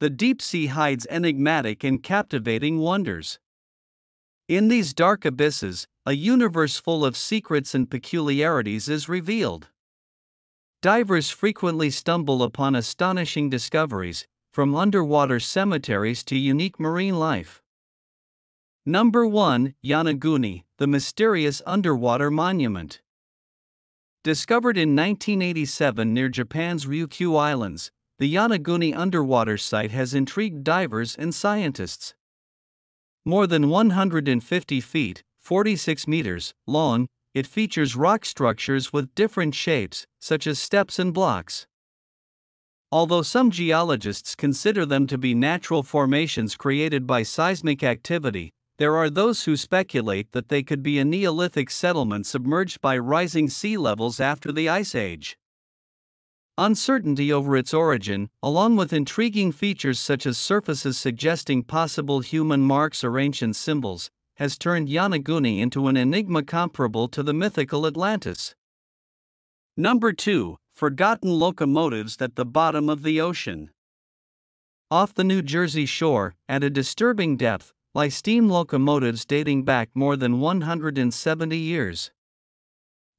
The deep sea hides enigmatic and captivating wonders. In these dark abysses, a universe full of secrets and peculiarities is revealed. Divers frequently stumble upon astonishing discoveries, from underwater cemeteries to unique marine life. Number 1. Yonaguni, the mysterious underwater monument. Discovered in 1987 near Japan's Ryukyu Islands, the Yonaguni underwater site has intrigued divers and scientists. More than 150 feet, 46 meters, long, it features rock structures with different shapes, such as steps and blocks. Although some geologists consider them to be natural formations created by seismic activity, there are those who speculate that they could be a Neolithic settlement submerged by rising sea levels after the Ice Age. Uncertainty over its origin, along with intriguing features such as surfaces suggesting possible human marks or ancient symbols, has turned Yonaguni into an enigma comparable to the mythical Atlantis. Number 2. Forgotten locomotives at the bottom of the ocean. Off the New Jersey shore, at a disturbing depth, lie steam locomotives dating back more than 170 years.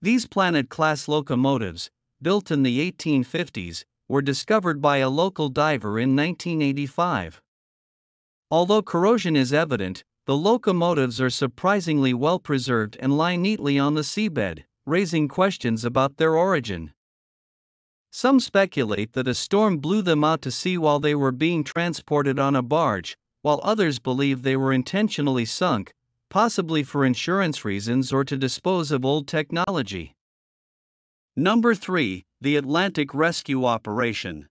These Planet-class locomotives, built in the 1850s, were discovered by a local diver in 1985. Although corrosion is evident, the locomotives are surprisingly well preserved and lie neatly on the seabed, raising questions about their origin. Some speculate that a storm blew them out to sea while they were being transported on a barge, while others believe they were intentionally sunk, possibly for insurance reasons or to dispose of old technology. Number 3. The Atlantic Rescue Operation.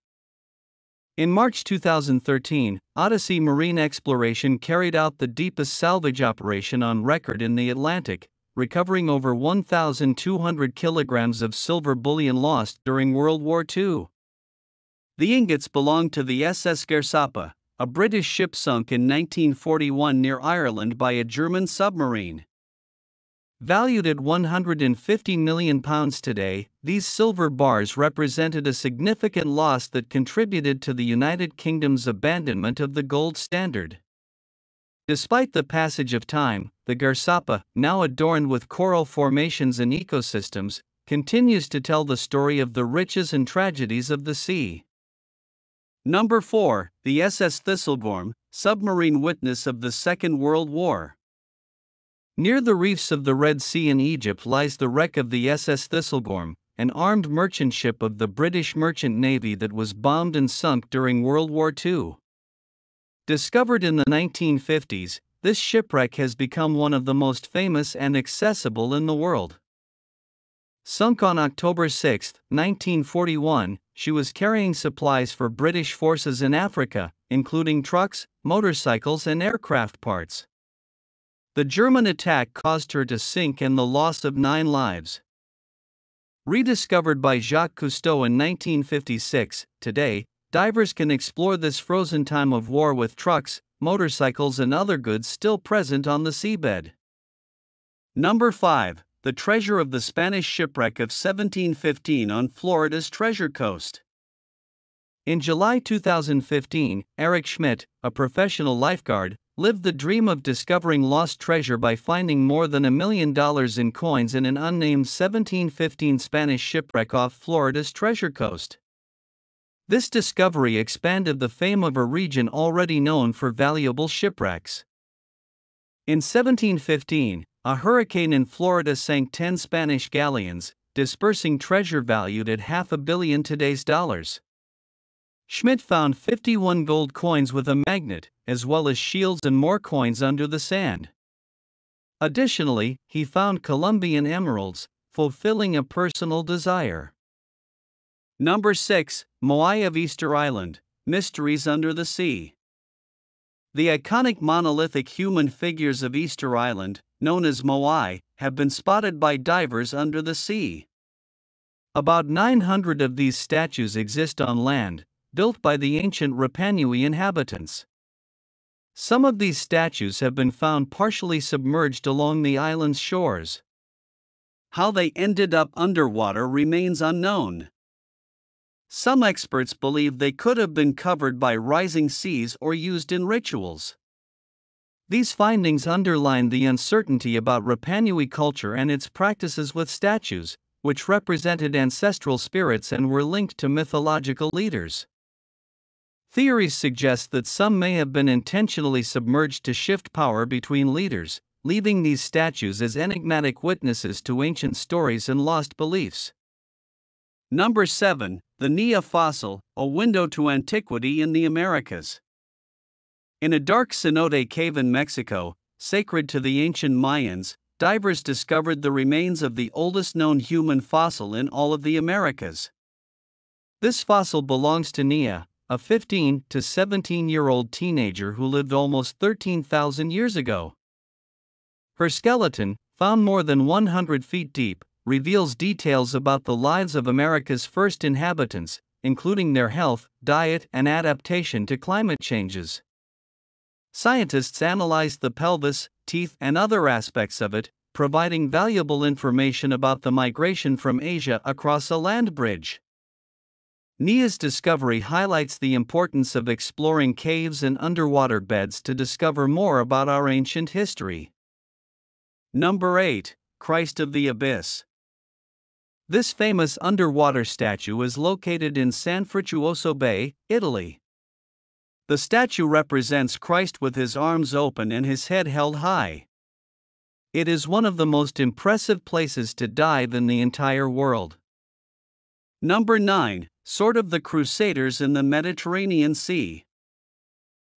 In March 2013, Odyssey Marine Exploration carried out the deepest salvage operation on record in the Atlantic, recovering over 1,200 kilograms of silver bullion lost during World War II. The ingots belonged to the SS Gersapa, a British ship sunk in 1941 near Ireland by a German submarine. Valued at £150 million today, these silver bars represented a significant loss that contributed to the United Kingdom's abandonment of the gold standard. Despite the passage of time, the Gersapa, now adorned with coral formations and ecosystems, continues to tell the story of the riches and tragedies of the sea. Number 4. The SS Thisle Gorm, submarine witness of the Second World War. Near the reefs of the Red Sea in Egypt lies the wreck of the SS Thisle Gorm, an armed merchant ship of the British Merchant Navy that was bombed and sunk during World War II. Discovered in the 1950s, this shipwreck has become one of the most famous and accessible in the world. Sunk on October 6, 1941, she was carrying supplies for British forces in Africa, including trucks, motorcycles, and aircraft parts. The German attack caused her to sink and the loss of 9 lives. Rediscovered by Jacques Cousteau in 1956, today, divers can explore this frozen time of war with trucks, motorcycles, and other goods still present on the seabed. Number 5. The treasure of the Spanish shipwreck of 1715 on Florida's Treasure Coast. In July 2015, Eric Schmidt, a professional lifeguard, lived the dream of discovering lost treasure by finding more than $1 million in coins in an unnamed 1715 Spanish shipwreck off Florida's Treasure Coast. This discovery expanded the fame of a region already known for valuable shipwrecks. In 1715, a hurricane in Florida sank 10 Spanish galleons, dispersing treasure valued at $500 million today's dollars. Schmidt found 51 gold coins with a magnet, as well as shields and more coins under the sand. Additionally, he found Colombian emeralds, fulfilling a personal desire. Number 6. Moai of Easter Island, Mysteries Under the Sea. The iconic monolithic human figures of Easter Island, known as Moai, have been spotted by divers under the sea. About 900 of these statues exist on land, built by the ancient Rapa Nui inhabitants. Some of these statues have been found partially submerged along the island's shores. How they ended up underwater remains unknown. Some experts believe they could have been covered by rising seas or used in rituals. These findings underline the uncertainty about Rapa Nui culture and its practices with statues, which represented ancestral spirits and were linked to mythological leaders. Theories suggest that some may have been intentionally submerged to shift power between leaders, leaving these statues as enigmatic witnesses to ancient stories and lost beliefs. Number 7. The Nia Fossil, a window to antiquity in the Americas. In a dark cenote cave in Mexico, sacred to the ancient Mayans, divers discovered the remains of the oldest known human fossil in all of the Americas. This fossil belongs to Nia, a 15 to 17-year-old teenager who lived almost 13,000 years ago. Her skeleton, found more than 100 feet deep, reveals details about the lives of America's first inhabitants, including their health, diet, and adaptation to climate changes. Scientists analyzed the pelvis, teeth, and other aspects of it, providing valuable information about the migration from Asia across a land bridge. Nia's discovery highlights the importance of exploring caves and underwater beds to discover more about our ancient history. Number 8. Christ of the Abyss. This famous underwater statue is located in San Frutuoso Bay, Italy. The statue represents Christ with his arms open and his head held high. It is one of the most impressive places to dive in the entire world. Number 9. Sword of the Crusaders in the Mediterranean Sea.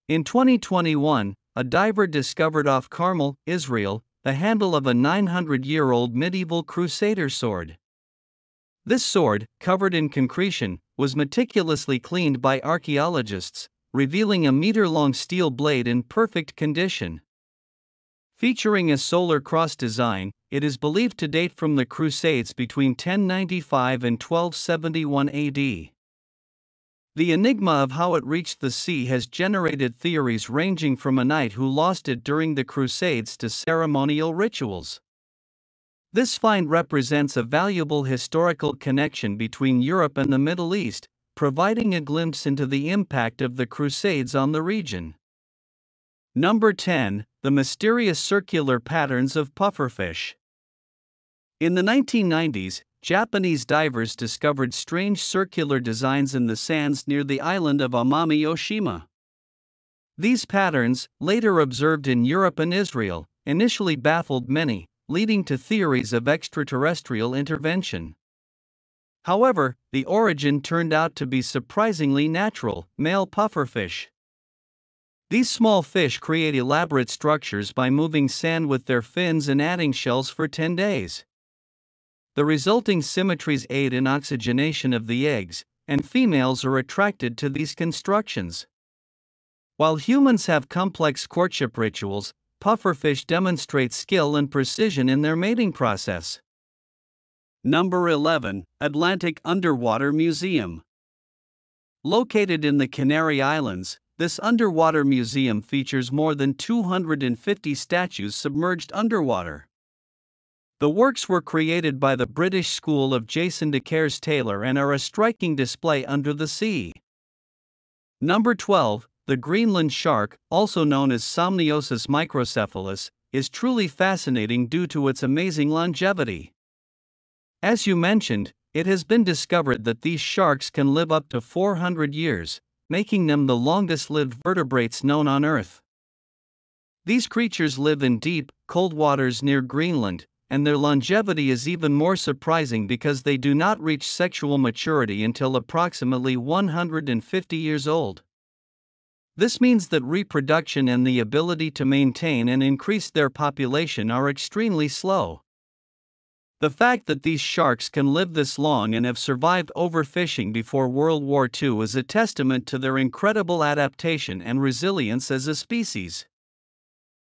In 2021, a diver discovered off Carmel, Israel, the handle of a 900-year-old medieval Crusader sword. This sword, covered in concretion, was meticulously cleaned by archaeologists, revealing a meter-long steel blade in perfect condition. Featuring a solar cross design, it is believed to date from the Crusades between 1095 and 1271 AD. The enigma of how it reached the sea has generated theories ranging from a knight who lost it during the Crusades to ceremonial rituals. This find represents a valuable historical connection between Europe and the Middle East, providing a glimpse into the impact of the Crusades on the region. Number 10. The mysterious circular patterns of pufferfish. In the 1990s, Japanese divers discovered strange circular designs in the sands near the island of Amami Oshima. These patterns, later observed in Europe and Israel, initially baffled many, leading to theories of extraterrestrial intervention. However, the origin turned out to be surprisingly natural: male pufferfish. These small fish create elaborate structures by moving sand with their fins and adding shells for 10 days. The resulting symmetries aid in oxygenation of the eggs, and females are attracted to these constructions. While humans have complex courtship rituals, pufferfish demonstrate skill and precision in their mating process. Number 11. Atlantic Underwater Museum. Located in the Canary Islands, this underwater museum features more than 250 statues submerged underwater. The works were created by the British school of Jason de Caires Taylor and are a striking display under the sea. Number 12. The Greenland shark, also known as Somniosus microcephalus, is truly fascinating due to its amazing longevity. As you mentioned, it has been discovered that these sharks can live up to 400 years, making them the longest-lived vertebrates known on Earth. These creatures live in deep, cold waters near Greenland, and their longevity is even more surprising because they do not reach sexual maturity until approximately 150 years old. This means that reproduction and the ability to maintain and increase their population are extremely slow. The fact that these sharks can live this long and have survived overfishing before World War II is a testament to their incredible adaptation and resilience as a species.